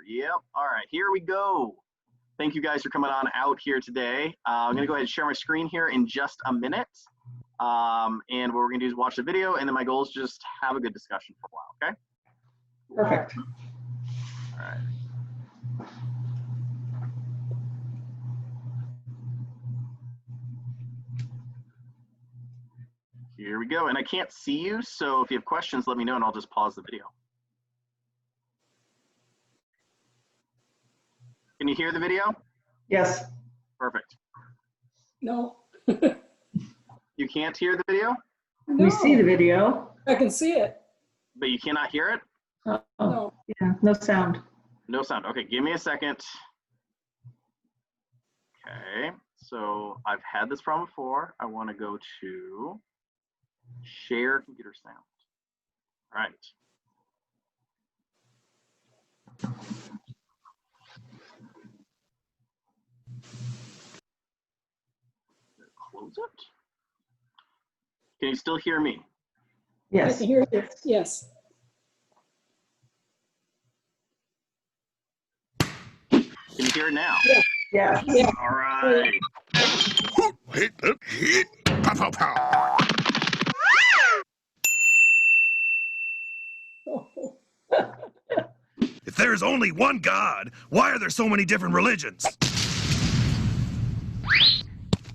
Yep. All right, here we go. Thank you guys for coming on out here today. I'm going to go ahead and share my screen here in just a minute. And what we're going to do is watch the video, and then my goal is just have a good discussion for a while, okay? Perfect. All right. Here we go. And I can't see you, so if you have questions, let me know, and I'll just pause the video. Can you hear the video? Yes. Perfect. No. You can't hear the video? No. We see the video. I can see it. But you cannot hear it? Oh, No. yeah, no sound. No sound. Okay, give me a second. Okay, so I've had this problem before. I want to go to share computer sound. All right. Close it. Can you still hear me? I Yes. can hear you. Yes. Can you hear it now? Yes. Yeah. All right. If there is only one God, why are there so many different religions?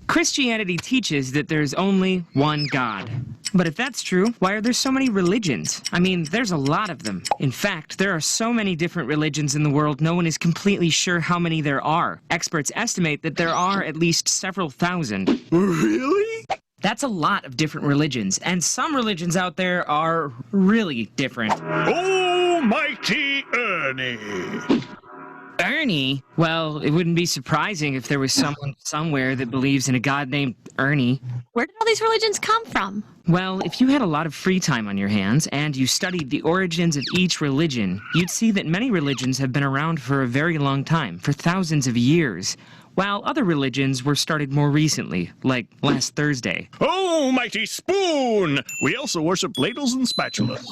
Christianity teaches that there's only one God. But if that's true, why are there so many religions? I mean, there's a lot of them. In fact, there are so many different religions in the world, no one is completely sure how many there are. Experts estimate that there are at least several thousand. Really? That's a lot of different religions, and some religions out there are really different. Almighty Ernie! Ernie? Well, it wouldn't be surprising if there was someone somewhere that believes in a god named Ernie. Where did all these religions come from? Well, if you had a lot of free time on your hands and you studied the origins of each religion, you'd see that many religions have been around for a very long time, for thousands of years, while other religions were started more recently, like last Thursday. Almighty Spoon! We also worship ladles and spatulas.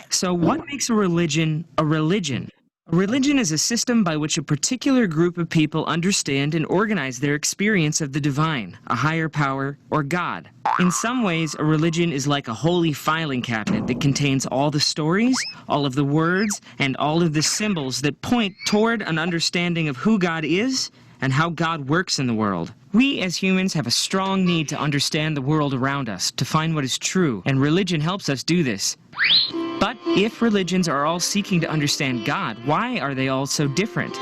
So what makes a religion a religion? A religion is a system by which a particular group of people understand and organize their experience of the divine, a higher power, or God. In some ways, a religion is like a holy filing cabinet that contains all the stories, all of the words, and all of the symbols that point toward an understanding of who God is and how God works in the world. We as humans have a strong need to understand the world around us, to find what is true, and religion helps us do this. But if religions are all seeking to understand God, why are they all so different?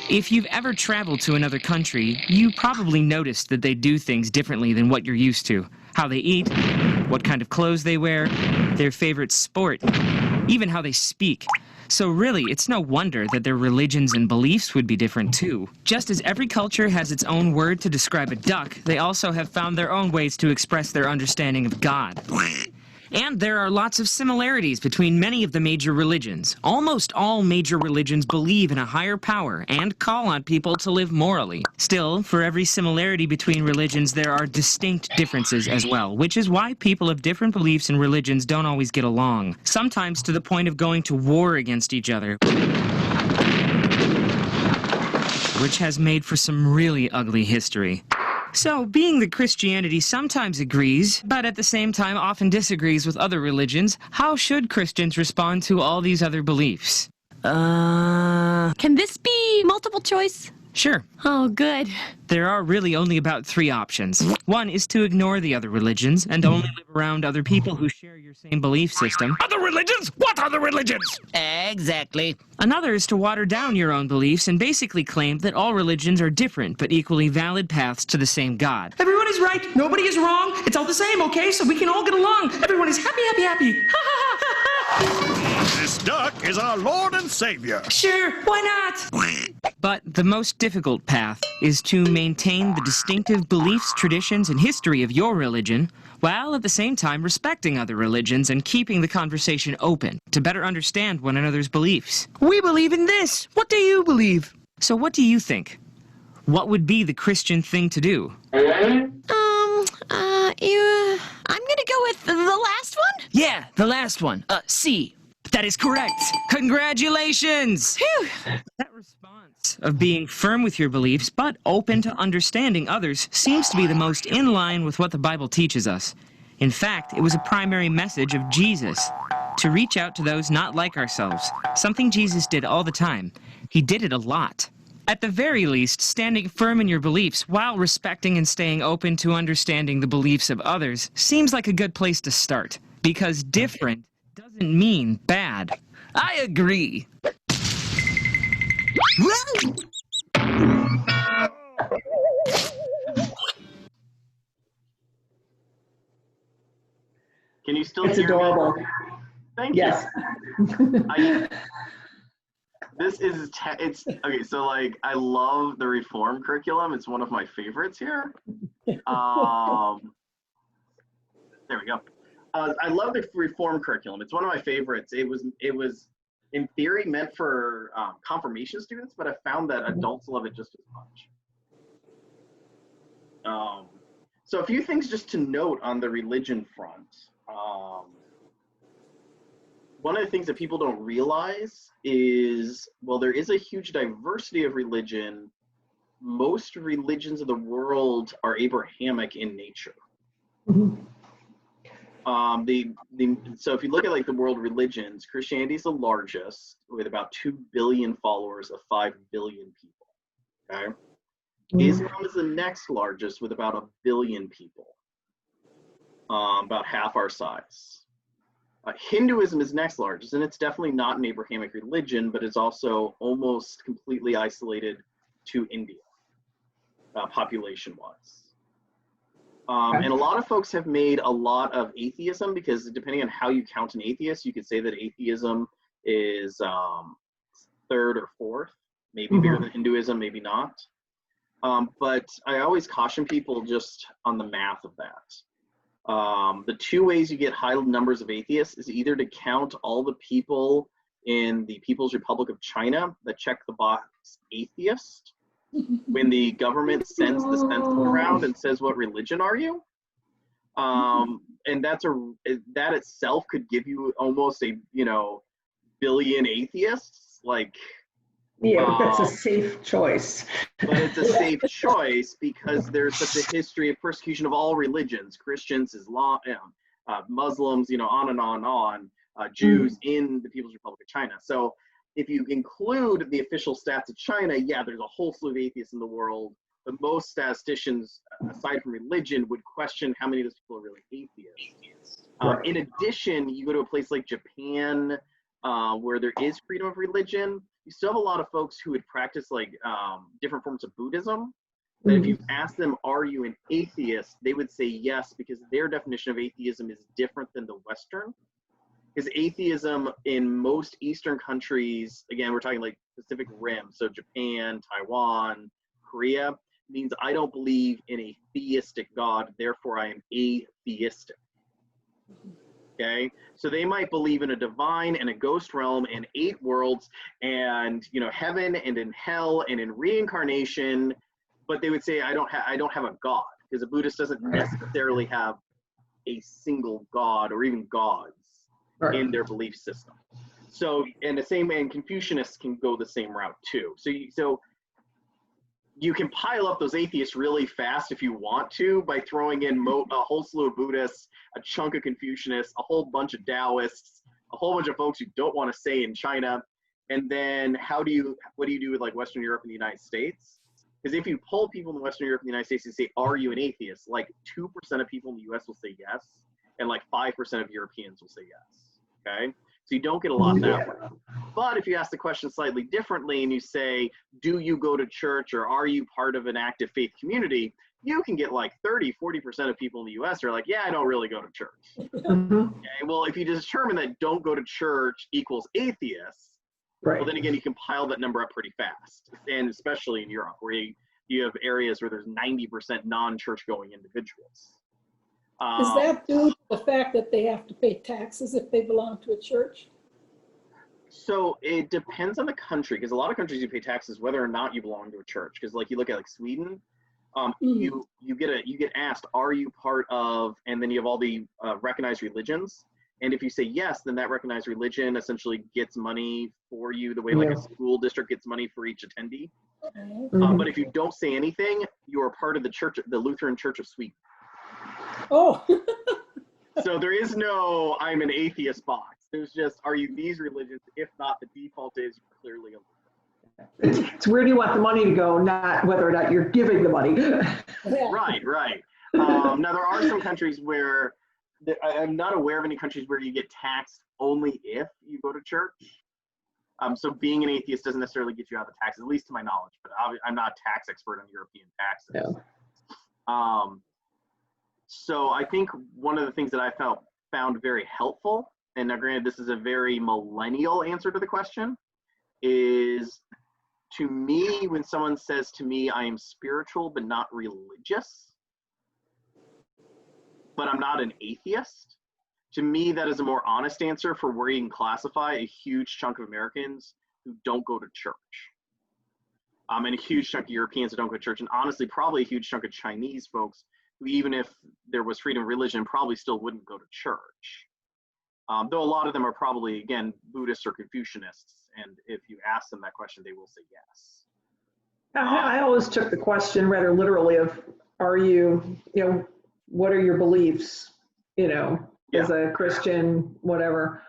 If you've ever traveled to another country, you probably noticed that they do things differently than what you're used to. How they eat, what kind of clothes they wear, their favorite sport, even how they speak. So really, it's no wonder that their religions and beliefs would be different too. Just as every culture has its own word to describe a duck, they also have found their own ways to express their understanding of God. And there are lots of similarities between many of the major religions. Almost all major religions believe in a higher power and call on people to live morally. Still, for every similarity between religions, there are distinct differences as well, which is why people of different beliefs and religions don't always get along, sometimes to the point of going to war against each other, which has made for some really ugly history. So, being that Christianity sometimes agrees, but at the same time often disagrees with other religions, how should Christians respond to all these other beliefs? Can this be multiple choice? Sure. Oh, good. There are really only about 3 options. One is to ignore the other religions and only live around other people who share your same belief system. Other religions? What other religions? Exactly. Another is to water down your own beliefs and basically claim that all religions are different but equally valid paths to the same God. Everyone is right. Nobody is wrong. It's all the same, okay? So we can all get along. Everyone is happy, happy, happy. Ha ha ha ha. This duck is our Lord and Savior. Sure, why not? But the most difficult path is to maintain the distinctive beliefs, traditions, and history of your religion, while at the same time respecting other religions and keeping the conversation open to better understand one another's beliefs. We believe in this. What do you believe? So what do you think? What would be the Christian thing to do? I'm gonna go with the last one? Yeah, the last one. C. That is correct. Congratulations. Phew. That response of being firm with your beliefs but open to understanding others seems to be the most in line with what the Bible teaches us. In fact, it was a primary message of Jesus, to reach out to those not like ourselves, something Jesus did all the time. He did it a lot. At the very least, standing firm in your beliefs while respecting and staying open to understanding the beliefs of others seems like a good place to start, because different doesn't mean bad. I agree. Can you still It's hear adorable. me? Thank Yes. you. It's okay. So like, I love the reform curriculum. It's one of my favorites here. There we go. I love the reform curriculum. It's one of my favorites. It was in theory meant for confirmation students, but I found that adults love it just as much. So a few things just to note on the religion front. One of the things that people don't realize is, well, there is a huge diversity of religion. Most religions of the world are Abrahamic in nature. Mhm. So if you look at like the world religions, Christianity is the largest with about 2 billion followers of 5 billion people. Okay. Islam is the next largest with about 1 billion people, about half our size. Hinduism is next largest, and it's definitely not an Abrahamic religion, but it's also almost completely isolated to India, population-wise. And a lot of folks have made a lot of atheism, because depending on how you count an atheist, you could say that atheism is third or fourth, maybe bigger than Hinduism, maybe not. But I always caution people just on the math of that. The two ways you get high numbers of atheists is either to count all the people in the People's Republic of China that check the box atheist when the government sends the census around and says, what religion are you? And that itself could give you almost a, billion atheists. Like, Yeah, but that's a safe choice. but it's a safe choice because there's such a history of persecution of all religions, Christians, Islam, Muslims, on and on, Jews in the People's Republic of China. So if you include the official stats of China, yeah, there's a whole slew of atheists in the world, but most statisticians, aside from religion, would question how many of those people are really atheists. In addition, you go to a place like Japan, where there is freedom of religion, you still have a lot of folks who would practice like different forms of Buddhism. That if you ask them, are you an atheist, they would say yes, because their definition of atheism is different than the Western. Because atheism in most Eastern countries, again, we're talking like Pacific Rim, so Japan, Taiwan, Korea, means I don't believe in a theistic God, therefore I am atheistic. Okay, so they might believe in a divine and a ghost realm and 8 worlds and heaven and in hell and in reincarnation, but they would say I don't have a God, because a Buddhist doesn't necessarily have a single God or even gods in their belief system. So, and Confucianists can go the same route too. So you can pile up those atheists really fast if you want to by throwing in a whole slew of Buddhists, a chunk of Confucianists, a whole bunch of Taoists, a whole bunch of folks who don't want to say in China. And then what do you do with like Western Europe and the United States? Because if you poll people in Western Europe and the United States and say, are you an atheist? Like 2% of people in the US will say yes, and like 5% of Europeans will say yes. Okay, so you don't get a lot that way. But if you ask the question slightly differently and you say, do you go to church or are you part of an active faith community? You can get like 30-40% of people in the US are like, yeah, I don't really go to church. Okay, well, if you determine that don't go to church equals atheists, well, then again, you can pile that number up pretty fast. And especially in Europe, where you have areas where there's 90% non-church going individuals. Is that due to the fact that they have to pay taxes if they belong to a church? So it depends on the country, because a lot of countries you pay taxes whether or not you belong to a church. Because like you look at like Sweden, you get asked, are you part of, and then you have all the recognized religions, And if you say yes, then that recognized religion essentially gets money for you the way like a school district gets money for each attendee. But if you don't say anything, you are part of the church, the Lutheran Church of Sweden. Oh. So there is no I'm an atheist box. There's just, are you these religions? If not, the default is you're clearly a Lutheran. It's where do you want the money to go, not whether or not you're giving the money. Right, right. Now there are some countries where, I'm not aware of any countries where you get taxed only if you go to church. So being an atheist doesn't necessarily get you out of the taxes, at least to my knowledge, but I'm not a tax expert on European taxes. Yeah. So I think one of the things that I found very helpful, and now granted this is a very millennial answer to the question, is to me, when someone says to me, I am spiritual but not religious, but I'm not an atheist, to me that is a more honest answer for where you can classify a huge chunk of Americans who don't go to church. And a huge chunk of Europeans who don't go to church, and honestly probably a huge chunk of Chinese folks who, even if there was freedom of religion, probably still wouldn't go to church. Though a lot of them are probably, again, Buddhists or Confucianists, and if you ask them that question, they will say yes. I always took the question rather literally of, are you, what are your beliefs, as a Christian, whatever,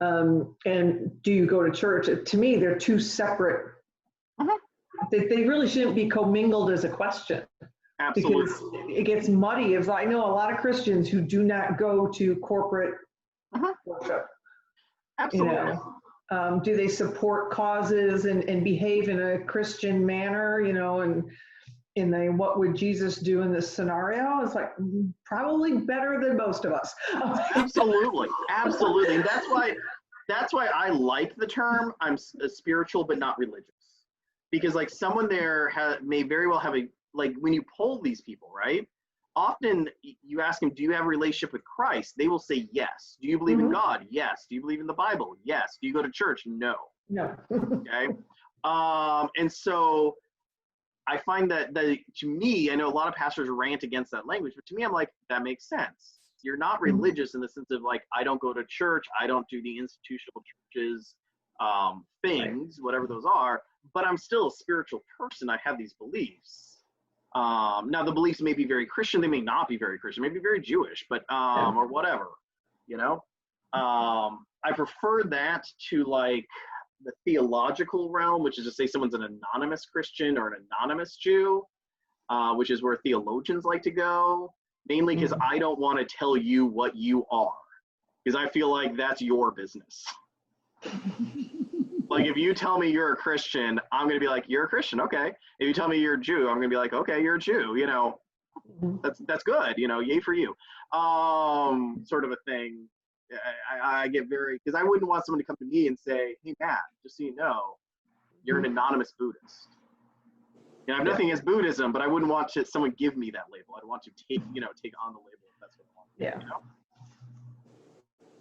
and do you go to church? To me, they're two separate, they really shouldn't be commingled as a question. Absolutely. Because it gets muddy. I know a lot of Christians who do not go to corporate worship. Absolutely. Do they support causes and behave in a Christian manner, and in the what would Jesus do in this scenario? It's like probably better than most of us. Absolutely. Absolutely. And that's why I like the term I'm spiritual but not religious. Because like someone there may very well have like when you poll these people, right? Often you ask them, do you have a relationship with Christ? They will say yes. Do you believe in God? Yes. Do you believe in the Bible? Yes. Do you go to church? No. No. Okay. And so I find that to me, I know a lot of pastors rant against that language, but to me, I'm like, that makes sense. You're not religious in the sense of like, I don't go to church. I don't do the institutional churches things, whatever those are, but I'm still a spiritual person. I have these beliefs. Now the beliefs may be very Christian, they may not be very Christian, maybe very Jewish, but or whatever, I prefer that to like the theological realm, which is to say someone's an anonymous Christian or an anonymous Jew, which is where theologians like to go, mainly because I don't want to tell you what you are, because I feel like that's your business. Like if you tell me you're a Christian, I'm going to be like, you're a Christian. Okay. If you tell me you're a Jew, I'm going to be like, okay, you're a Jew, that's good. Yay for you. Sort of a thing. I get very, because I wouldn't want someone to come to me and say, hey, Matt, just so you know, you're an anonymous Buddhist. I have nothing against Buddhism, but I wouldn't want someone give me that label. I'd want to take on the label if that's what I want.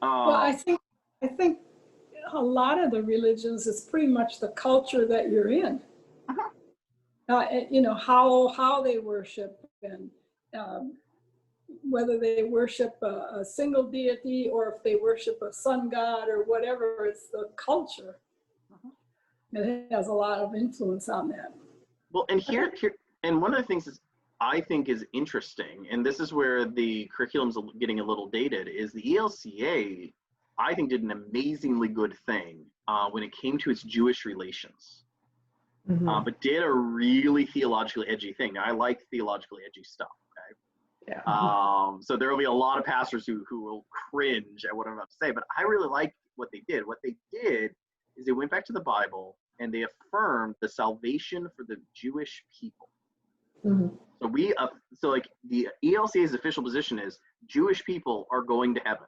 Well, I think a lot of the religions is pretty much the culture that you're in. How they worship and whether they worship a single deity or if they worship a sun god or whatever, it's the culture. It has a lot of influence on that. Well, and here, and one of the things I think is interesting, and this is where the curriculum's getting a little dated, is the ELCA, I think, did an amazingly good thing when it came to its Jewish relations, but did a really theologically edgy thing. Now, I like theologically edgy stuff, okay? Yeah. So there will be a lot of pastors who will cringe at what I'm about to say, but I really like what they did. What they did is they went back to the Bible and they affirmed the salvation for the Jewish people. So like the ELCA's official position is Jewish people are going to heaven.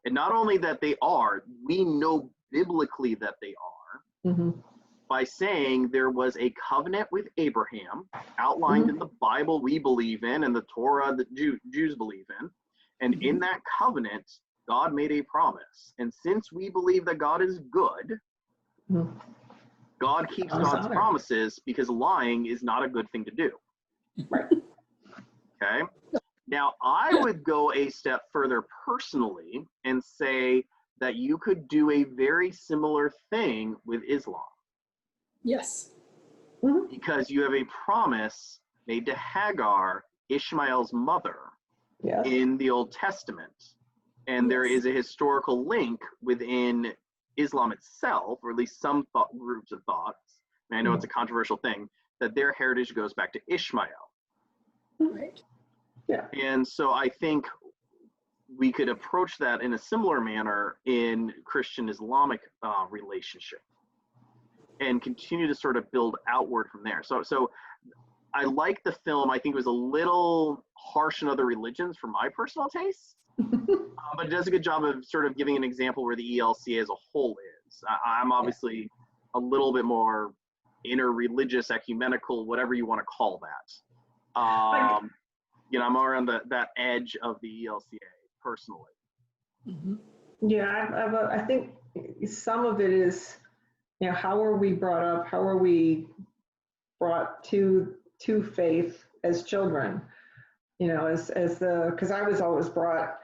And not only that they are, we know biblically that they are by saying there was a covenant with Abraham outlined in the Bible we believe in and the Torah that Jews believe in. And in that covenant, God made a promise. And since we believe that God is good, God keeps God's promises because lying is not a good thing to do. Right. Okay? Now, I would go a step further personally and say that you could do a very similar thing with Islam. Yes. Because you have a promise made to Hagar, Ishmael's mother, Yes. in the Old Testament. And there is a historical link within Islam itself, or at least some groups of thoughts, and I know it's a controversial thing, that their heritage goes back to Ishmael. Right. Yeah. And so I think we could approach that in a similar manner in Christian-Islamic relationship and continue to sort of build outward from there. So I like the film. I think it was a little harsh in other religions for my personal taste, but it does a good job of sort of giving an example where the ELCA as a whole is. I'm obviously a little bit more interreligious, ecumenical, whatever you want to call that. You know, I'm more on that edge of the ELCA personally. Yeah, I think some of it is, you know, how are we brought up? How are we brought to faith as children? You know, because I was always brought,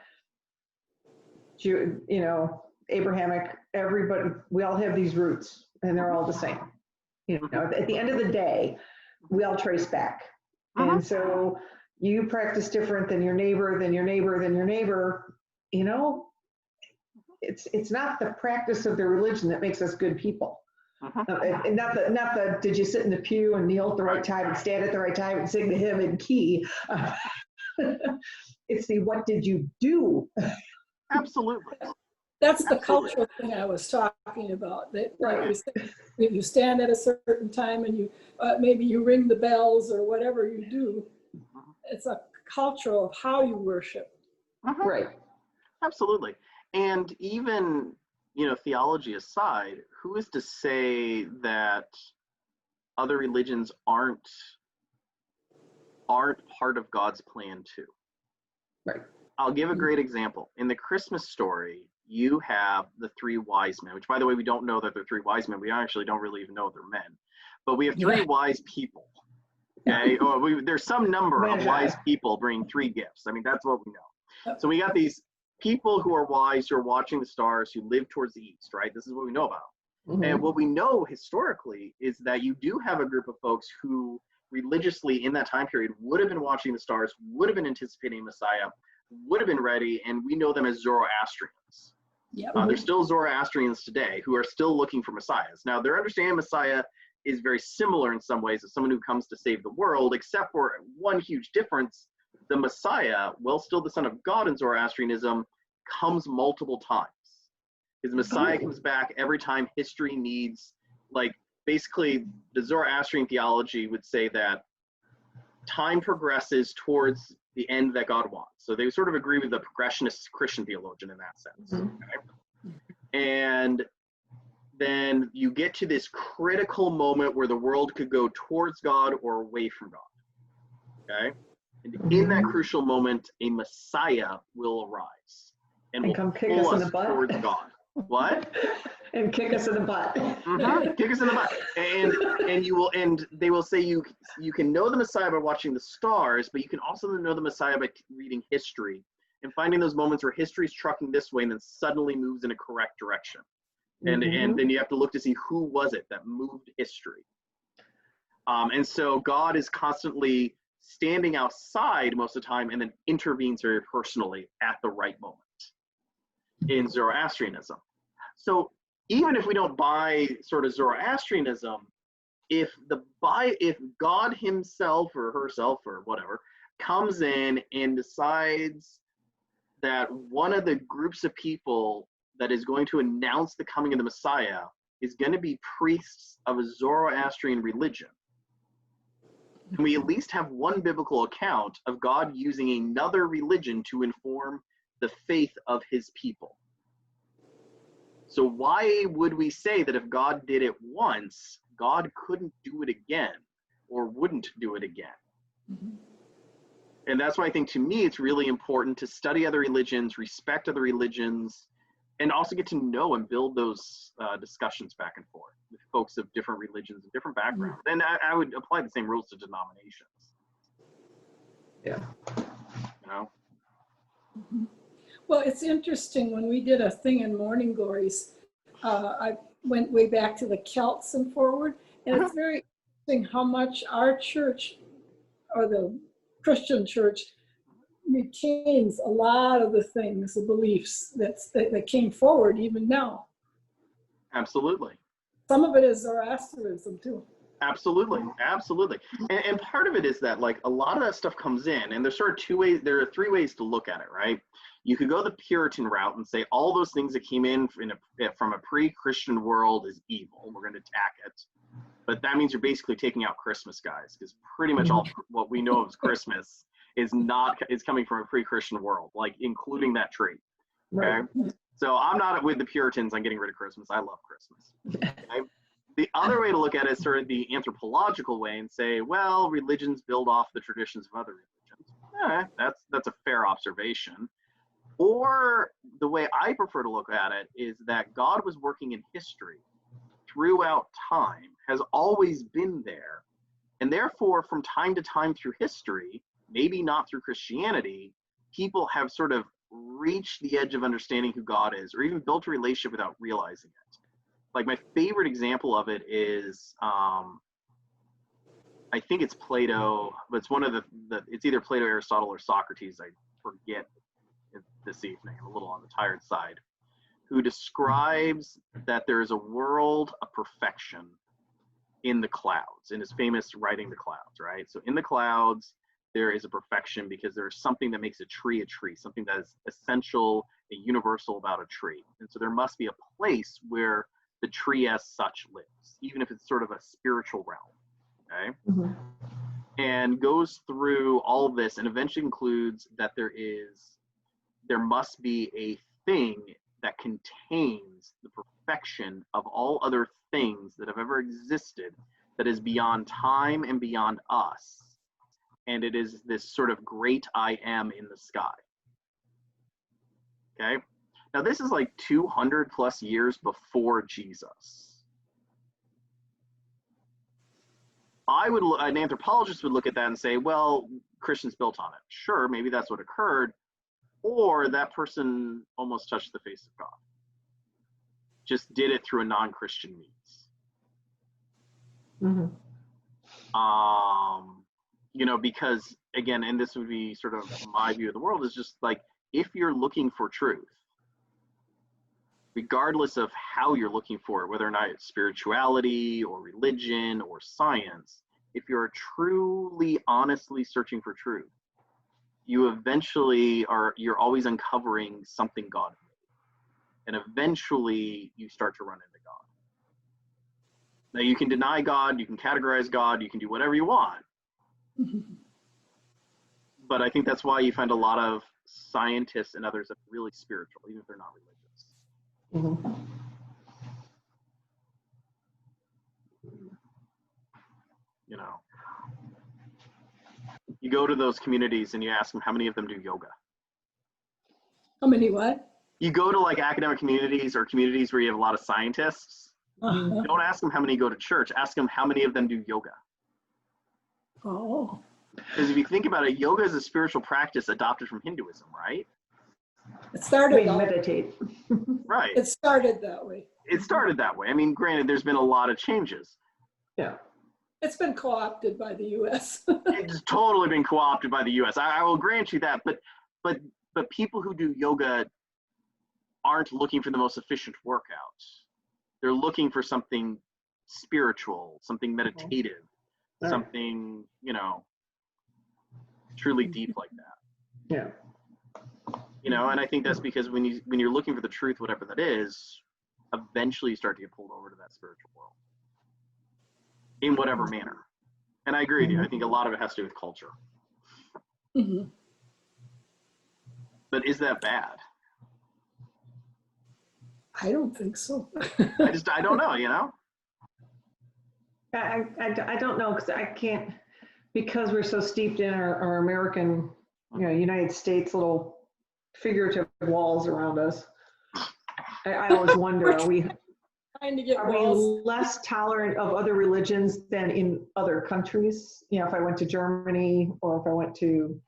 you know, Abrahamic. Everybody, we all have these roots, and they're all the same. You know, at the end of the day, we all trace back, and so you practice different than your neighbor, than your neighbor, than your neighbor. You know, it's not the practice of the religion that makes us good people. And not the did you sit in the pew and kneel at the right time and stand at the right time and sing the hymn in key. It's the what did you do? Absolutely. That's the cultural thing I was talking about. That Right. you stand at a certain time and you maybe you ring the bells or whatever you do. It's a cultural of how you worship. Right. Absolutely. And even, you know, theology aside, who is to say that other religions aren't part of God's plan too? Right. I'll give a great example. In the Christmas story, you have the three wise men, which, by the way, we don't know that they're three wise men. We actually don't really even know they're men. But we have three wise people. Okay? Or there's some number of wise people bringing three gifts. I mean, that's what we know. So we got these people who are wise, who are watching the stars, who live towards the east, right? This is what we know about. And what we know historically is that you do have a group of folks who religiously in that time period would have been watching the stars, would have been anticipating Messiah, would have been ready, and we know them as Zoroastrians. They're still Zoroastrians today who are still looking for messiahs. Now, their understanding of Messiah is very similar in some ways as someone who comes to save the world, except for one huge difference. The Messiah, well, still the Son of God in Zoroastrianism, comes multiple times. His Messiah comes back every time history needs, like, basically the Zoroastrian theology would say that time progresses towards the end that God wants. So they sort of agree with the progressionist Christian theologian in that sense. Okay? And then you get to this critical moment where the world could go towards God or away from God. Okay? And in that crucial moment, a Messiah will arise and will come kick pull us in us the butt. towards God. What? And kick us in the butt. Kick us in the butt. And they will say you can know the Messiah by watching the stars, but you can also know the Messiah by reading history and finding those moments where history is trucking this way and then suddenly moves in a correct direction. And then you have to look to see who was it that moved history. And so God is constantly standing outside most of the time and then intervenes very personally at the right moment in Zoroastrianism. So even if we don't buy sort of Zoroastrianism, if God himself or herself or whatever comes in and decides that one of the groups of people that is going to announce the coming of the Messiah is going to be priests of a Zoroastrian religion, and we at least have one biblical account of God using another religion to inform the faith of his people. So why would we say that if God did it once, God couldn't do it again or wouldn't do it again? And that's why I think, to me, it's really important to study other religions, respect other religions, and also get to know and build those discussions back and forth with folks of different religions and different backgrounds. And I would apply the same rules to denominations. Yeah. you know? Well, it's interesting, when we did a thing in Morning Glories, I went way back to the Celts and forward, and it's very interesting how much our church, or the Christian church, retains a lot of the things, the beliefs that came forward even now. Absolutely. Some of it is Zoroastrianism too. Absolutely, absolutely. And part of it is that, like, a lot of that stuff comes in, and there's sort of two ways, there are three ways to look at it, right? You could go the Puritan route and say all those things that came in from a pre-Christian world is evil. We're going to attack it. But that means you're basically taking out Christmas, guys, because pretty much all what we know of Christmas is coming from a pre-Christian world, like including that tree. Okay. Right. So I'm not with the Puritans on getting rid of Christmas. I love Christmas. Okay? The other way to look at it is sort of the anthropological way and say, well, religions build off the traditions of other religions. That's a fair observation. Or the way I prefer to look at it is that God was working in history throughout time, has always been there. And therefore, from time to time through history, maybe not through Christianity, people have sort of reached the edge of understanding who God is, or even built a relationship without realizing it. Like, my favorite example of it is, I think it's Plato, but it's one of it's either Plato, Aristotle, or Socrates, I forget this evening, I'm a little on the tired side, who describes that there is a world of perfection in the clouds, in his famous writing The Clouds, right? So in the clouds, there is a perfection because there's something that makes a tree, something that is essential and universal about a tree. And so there must be a place where the tree as such lives, even if it's sort of a spiritual realm, okay? Mm-hmm. And goes through all of this and eventually concludes that there must be a thing that contains the perfection of all other things that have ever existed, that is beyond time and beyond us. And it is this sort of great I am in the sky. Okay? Now, this is like 200 plus years before Jesus. An anthropologist would look at that and say, well, Christians built on it. Sure, maybe that's what occurred. Or that person almost touched the face of God. Just did it through a non-Christian means. Mm-hmm. Because, again, and this would be sort of my view of the world, is just like, if you're looking for truth, regardless of how you're looking for it, whether or not it's spirituality or religion or science, if you're truly, honestly searching for truth, you eventually you're always uncovering something God made. And eventually you start to run into God. Now, you can deny God, you can categorize God, you can do whatever you want. But I think that's why you find a lot of scientists and others that are really spiritual, even if they're not religious. Mm-hmm. You go to those communities and you ask them how many of them do yoga. How many what? You go to like academic communities or communities where you have a lot of scientists. Uh-huh. Don't ask them how many go to church. Ask them how many of them do yoga. Oh. Because if you think about it, yoga is a spiritual practice adopted from Hinduism, right? It started meditate. Right. It started that way. It started that way. I mean, granted, there's been a lot of changes. Yeah. It's been co-opted by the U.S. It's totally been co-opted by the U.S. I will grant you that, but people who do yoga aren't looking for the most efficient workout. They're looking for something spiritual, something meditative, something, truly deep like that. Yeah. And I think that's because when you're looking for the truth, whatever that is, eventually you start to get pulled over to that spiritual world in whatever manner. And I agree with you. I think a lot of it has to do with culture. Mm-hmm. But is that bad? I don't think so. I don't know, I don't know, because I can't, because we're so steeped in our American, United States little figurative walls around us. I always wonder, are we less tolerant of other religions than in other countries? If I went to Germany or if I went to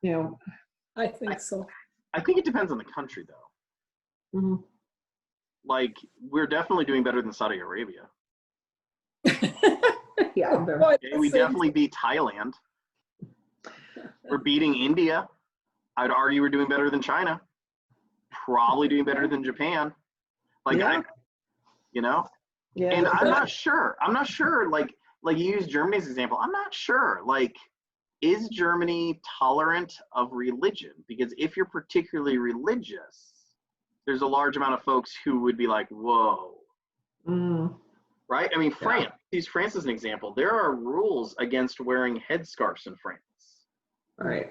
you know. I think so. I think it depends on the country, though. Mm-hmm. Like, we're definitely doing better than Saudi Arabia. Yeah, Boy, Okay, we definitely beat Thailand. We're beating India. I'd argue we're doing better than China. Probably doing better than Japan. Like, yeah. You know? Yeah, And I'm not sure. Like you use Germany as an example. I'm not sure. Like, is Germany tolerant of religion? Because if you're particularly religious, there's a large amount of folks who would be like, whoa. Mm. Right? I mean, France. Use France as an example. There are rules against wearing headscarves in France. Right.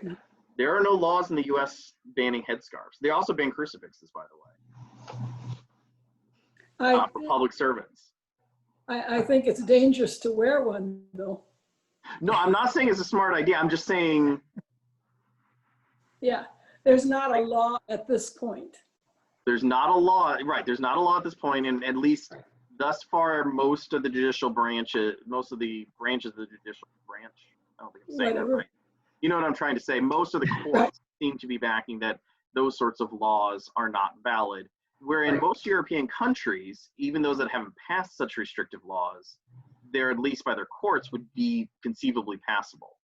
There are no laws in the U.S. banning headscarves. They also ban crucifixes, by the way, for public servants. I think it's dangerous to wear one, though. No, I'm not saying it's a smart idea. I'm just saying. Yeah, there's not a law at this point. There's not a law, right? There's not a law at this point, and at least thus far, most of the branches of the judicial branch. I don't think I'm saying that right. You know what I'm trying to say? Most of the courts seem to be backing that those sorts of laws are not valid. Where in most European countries, even those that haven't passed such restrictive laws, they're at least by their courts would be conceivably passable.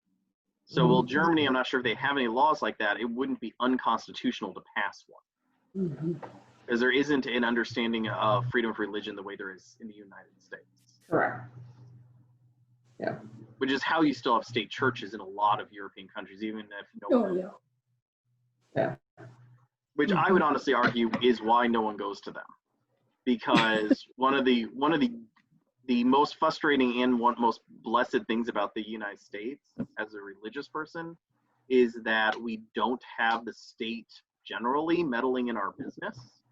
So, well, Germany, I'm not sure if they have any laws like that. It wouldn't be unconstitutional to pass one. Because there isn't an understanding of freedom of religion the way there is in the United States. Correct. Yeah. Which is how you still have state churches in a lot of European countries, even if no one goes. Yeah. Which I would honestly argue is why no one goes to them, because one of the most frustrating and most blessed things about the United States as a religious person is that we don't have the state generally meddling in our business.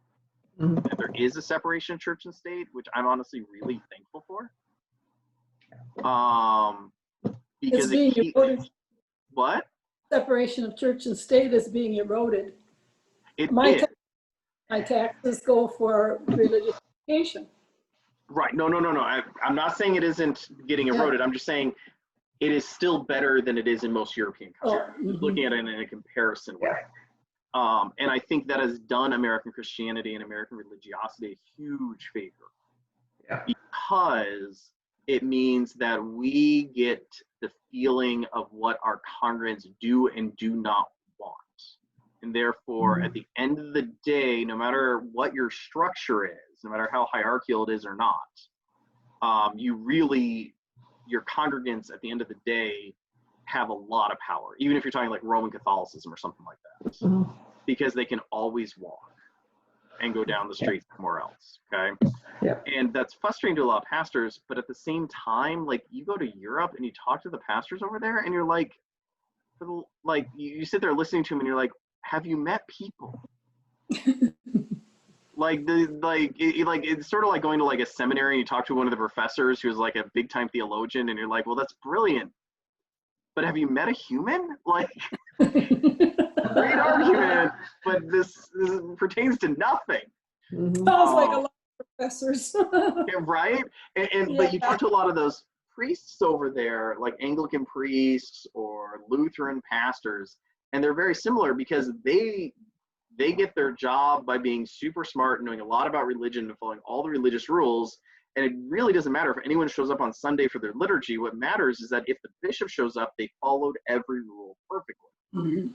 That there is a separation of church and state, which I'm honestly really thankful for. Because it's being eroded. What? Separation of church and state is being eroded. My taxes go for religious education. Right. No. I'm not saying it isn't getting eroded. I'm just saying it is still better than it is in most European countries. Looking at it in a comparison way. And I think that has done American Christianity and American religiosity a huge favor. Because it means that we get the feeling of what our congregants do and do not want. And therefore, at the end of the day, no matter what your structure is, no matter how hierarchical it is or not, your congregants at the end of the day have a lot of power, even if you're talking like Roman Catholicism or something like that, because they can always walk and go down the street somewhere else. Okay. And that's frustrating to a lot of pastors, but at the same time, like you go to Europe and you talk to the pastors over there and you're like, you sit there listening to them and you're like, have you met people? It's sort of like going to like a seminary and you talk to one of the professors who's like a big time theologian and you're like, well, that's brilliant. But have you met a human? Like, great argument, but this pertains to nothing. Sounds like a lot of professors. Right? But you talk to a lot of those priests over there, like Anglican priests or Lutheran pastors, and they're very similar because they get their job by being super smart and knowing a lot about religion and following all the religious rules. And it really doesn't matter if anyone shows up on Sunday for their liturgy. What matters is that if the bishop shows up, they followed every rule perfectly.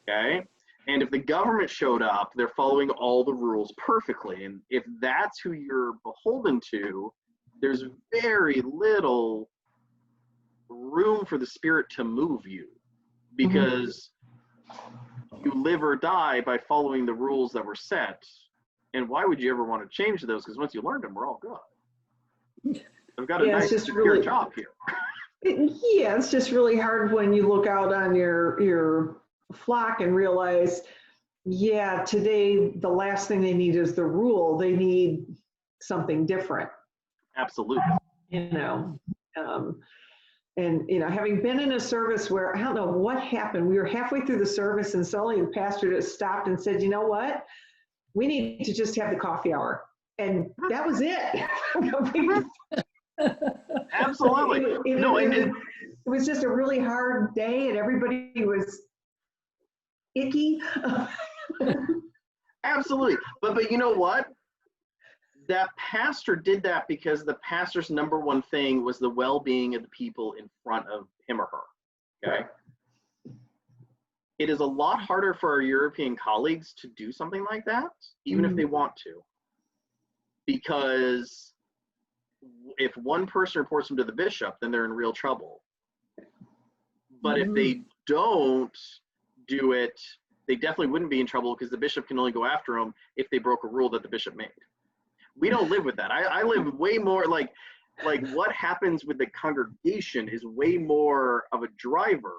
Okay? And if the government showed up, they're following all the rules perfectly. And if that's who you're beholden to, there's very little room for the Spirit to move you, because you live or die by following the rules that were set. And why would you ever want to change those? Because once you learned them, we're all good. I've got a nice secure job here. It's just really hard when you look out on your flock and realize, today the last thing they need is the rule. They need something different. Absolutely. And having been in a service where I don't know what happened, we were halfway through the service and suddenly the pastor just stopped and said, you know what? We need to just have the coffee hour. And that was it. Absolutely. It was just a really hard day and everybody was icky. Absolutely. But you know what? That pastor did that because the pastor's number one thing was the well-being of the people in front of him or her. Okay. It is a lot harder for our European colleagues to do something like that, even if they want to. Because if one person reports them to the bishop, then they're in real trouble. But if they don't do it, they definitely wouldn't be in trouble because the bishop can only go after them if they broke a rule that the bishop made. We don't live with that. I live way more like what happens with the congregation is way more of a driver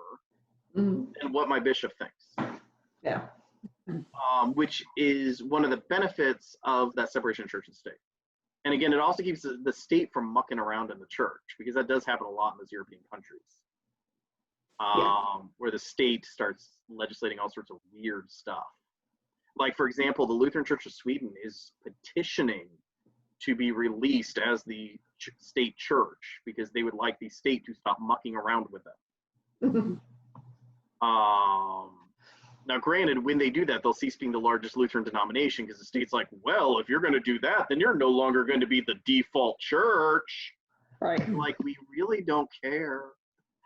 than what my bishop thinks. Yeah. Which is one of the benefits of that separation of church and state. And again, it also keeps the state from mucking around in the church, because that does happen a lot in those European countries, where the state starts legislating all sorts of weird stuff. Like, for example, the Lutheran Church of Sweden is petitioning to be released as the state church because they would like the state to stop mucking around with them. Now, granted, when they do that, they'll cease being the largest Lutheran denomination because the state's like, well, if you're going to do that, then you're no longer going to be the default church. Right. Like, we really don't care.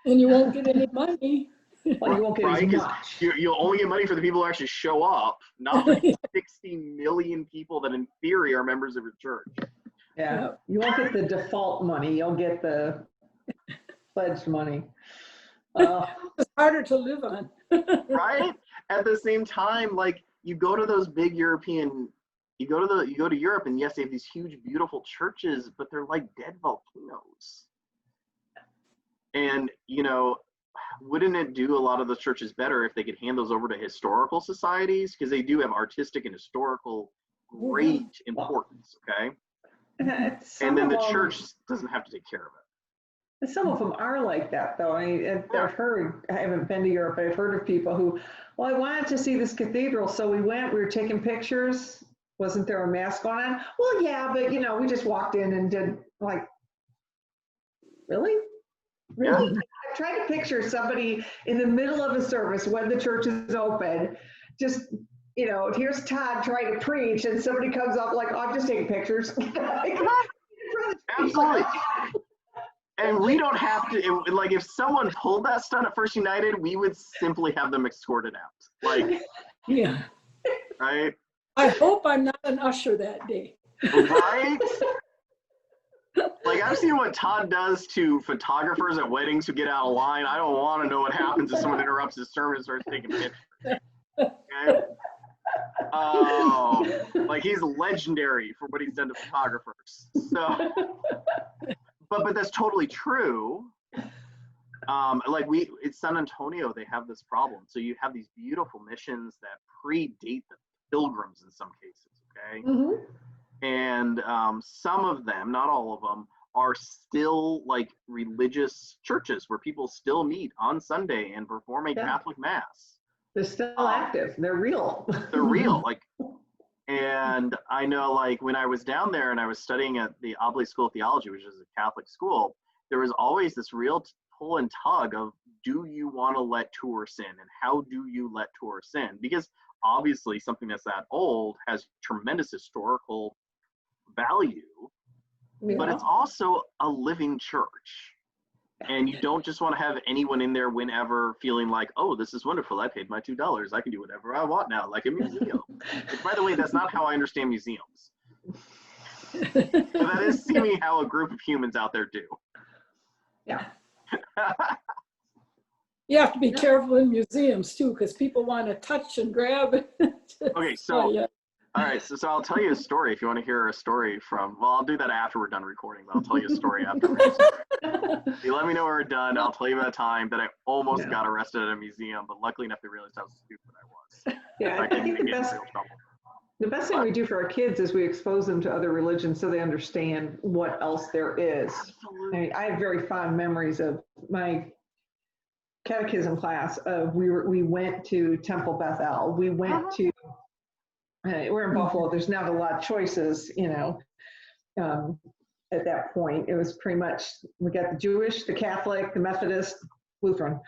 And you won't get any money. Well, you won't get Right? as 'Cause much. you'll only get money for the people who actually show up, not like 60 million people that in theory are members of your church. Yeah. You won't get the default money. You'll get the pledged money. It's harder to live on. Right? At the same time, like, you go to those big European, you go to Europe, and yes, they have these huge, beautiful churches, but they're like dead volcanoes. And, you know, wouldn't it do a lot of the churches better if they could hand those over to historical societies? Because they do have artistic and historical great importance, okay? And then the church doesn't have to take care of it. Some of them are like that, though. I've heard, I haven't been to Europe, but I've heard of people who, well, I wanted to see this cathedral, so we went, we were taking pictures. Wasn't there a mass going on? Well, yeah, but, you know, we just walked in and did, like, really? Really? Yeah. I'm trying to picture somebody in the middle of a service when the church is open, just, you know, here's Todd trying to preach, and somebody comes up like, oh, I'm just taking pictures. Absolutely. And we don't have to, like, if someone pulled that stunt at First United, we would simply have them escorted out. Like, yeah. Right? I hope I'm not an usher that day. Right? Like, I've seen what Todd does to photographers at weddings who get out of line. I don't want to know what happens if someone interrupts his sermon and starts taking pictures. Okay? Oh, like, he's legendary for what he's done to photographers. So, but that's totally true. Like, it's San Antonio, they have this problem. So you have these beautiful missions that predate the pilgrims in some cases, okay? Mm-hmm. And some of them, not all of them, are still like religious churches where people still meet on Sunday and perform a Catholic mass. They're still active. They're real. They're real. Like, and I know, like, when I was down there and I was studying at the Oblate School of Theology, which is a Catholic school, there was always this real pull and tug of, do you want to let tourists in, and how do you let tourists in? Because obviously something that's that old has tremendous historical value, but it's also a living church. And you don't just want to have anyone in there whenever feeling like, oh, this is wonderful, I paid my $2, I can do whatever I want now, like a museum. Which, by the way, that's not how I understand museums. But that is seeming how a group of humans out there do. Yeah. You have to be careful in museums too, because people want to touch and grab. Okay, so all right, so I'll tell you a story if you want to hear a story from, well, I'll do that after we're done recording, but I'll tell you a story afterwards. You let me know when we're done. I'll tell you about a time that I almost got arrested at a museum, but luckily enough, they realized how stupid I was. Yeah, I think the best thing we do for our kids is we expose them to other religions so they understand what else there is. Absolutely. I mean, I have very fond memories of my catechism class. We went to Temple Bethel. We went to, we're in Buffalo. There's not a lot of choices, you know. At that point, it was pretty much, we got the Jewish, the Catholic, the Methodist, Lutheran.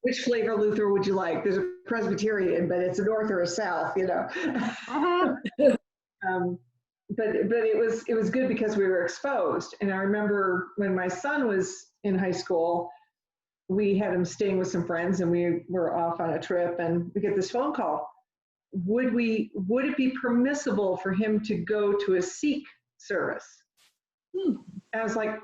Which flavor Luther would you like? There's a Presbyterian, but it's a North or a South, you know. But it was good because we were exposed. And I remember when my son was in high school, we had him staying with some friends, and we were off on a trip, and we get this phone call. Would it be permissible for him to go to a Sikh service? I was like,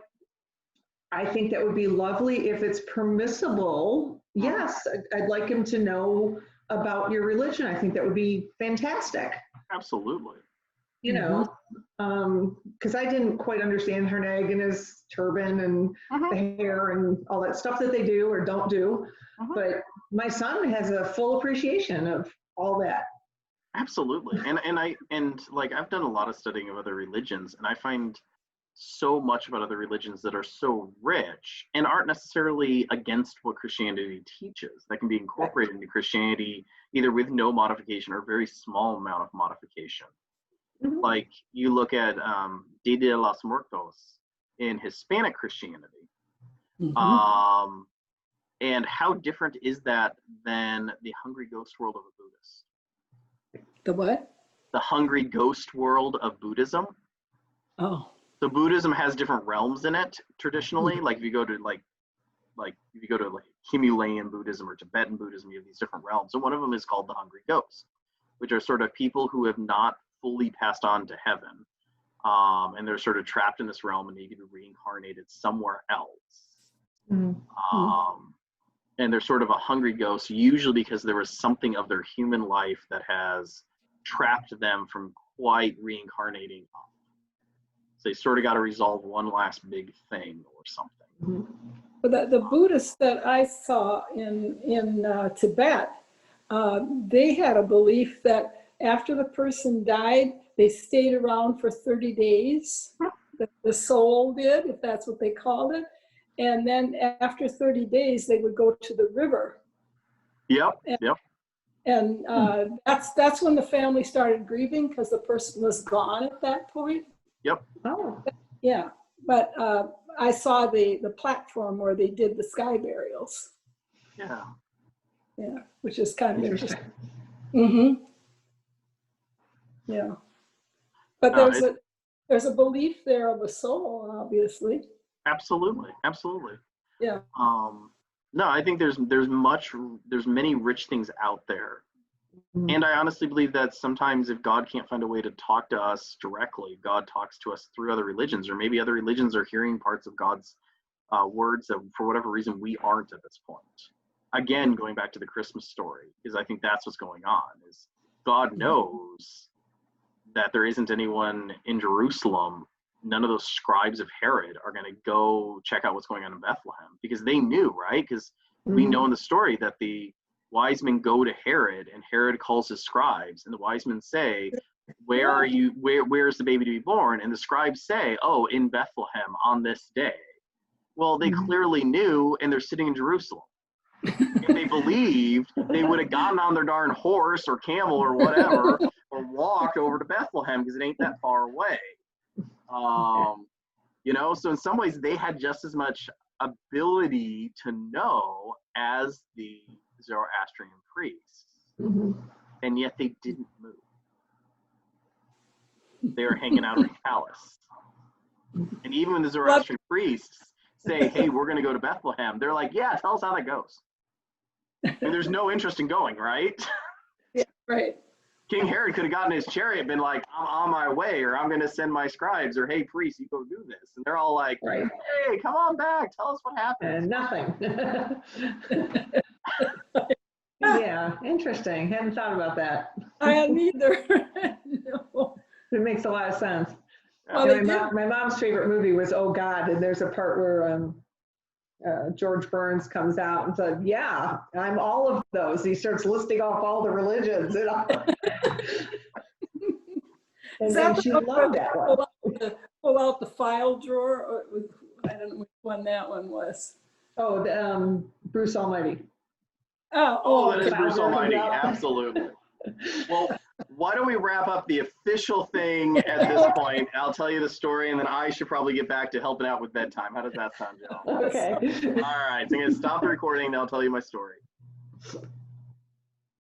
I think that would be lovely if it's permissible. Yes, I'd like him to know about your religion. I think that would be fantastic. Absolutely. You know, because I didn't quite understand Harneg and his turban and the hair and all that stuff that they do or don't do. But my son has a full appreciation of all that. Absolutely. And like I've done a lot of studying of other religions, and I find so much about other religions that are so rich and aren't necessarily against what Christianity teaches, that can be incorporated into Christianity either with no modification or very small amount of modification. Like you look at Dia de los Muertos in Hispanic Christianity, and how different is that than the hungry ghost world of a Buddhist? The what? The hungry ghost world of Buddhism. Oh. So Buddhism has different realms in it traditionally. Like if you go to like Himalayan Buddhism or Tibetan Buddhism, you have these different realms. And one of them is called the hungry ghosts, which are sort of people who have not fully passed on to heaven. And they're sort of trapped in this realm and they get reincarnated somewhere else. And they're sort of a hungry ghost, usually because there was something of their human life that has trapped them from quite reincarnating up. So they sort of got to resolve one last big thing or something. But the Buddhists that I saw in Tibet, they had a belief that after the person died, they stayed around for 30 days. The soul did, if that's what they called it. And then after 30 days, they would go to the river. And that's when the family started grieving, because the person was gone at that point. Oh. Yeah, but I saw the platform where they did the sky burials. Yeah, which is kind of interesting. Yeah, but there's a belief there of a soul, obviously. Absolutely. Yeah. No, I think there's many rich things out there. And I honestly believe that sometimes if God can't find a way to talk to us directly, God talks to us through other religions, or maybe other religions are hearing parts of God's words that for whatever reason we aren't at this point. Again, going back to the Christmas story, because I think that's what's going on, is God knows that there isn't anyone in Jerusalem. None of those scribes of Herod are going to go check out what's going on in Bethlehem, because they knew, right? Because we know in the story that the wise men go to Herod, and Herod calls his scribes, and the wise men say, where are you, where's the baby to be born? And the scribes say, oh, in Bethlehem on this day. Well, they clearly knew, and they're sitting in Jerusalem. If they believed, they would have gotten on their darn horse or camel or whatever, or walked over to Bethlehem, because it ain't that far away. So in some ways they had just as much ability to know as the Zoroastrian priests, and yet they didn't move. They were hanging out in the palace. And even when the Zoroastrian priests say, hey, we're going to go to Bethlehem, they're like, yeah, tell us how that goes. And there's no interest in going, right? Yeah, right. King Herod could have gotten his chariot and been like, I'm on my way, or I'm going to send my scribes, or hey, priest, you go do this. And they're all like, hey, come on back. Tell us what happened. Nothing. Yeah, interesting. Hadn't thought about that. I hadn't either. No. It makes a lot of sense. Well, my mom's favorite movie was Oh God, and there's a part where George Burns comes out and said, yeah, I'm all of those. He starts listing off all the religions. And then she loved that one. Pull out the file drawer. Or, I don't know which one that one was. Oh, Bruce Almighty. Oh, that is Bruce Almighty. Absolutely. Well, why don't we wrap up the official thing at this point? I'll tell you the story, and then I should probably get back to helping out with bedtime. How does that sound, Jill? Okay. All right, so I'm going to stop the recording, and I'll tell you my story.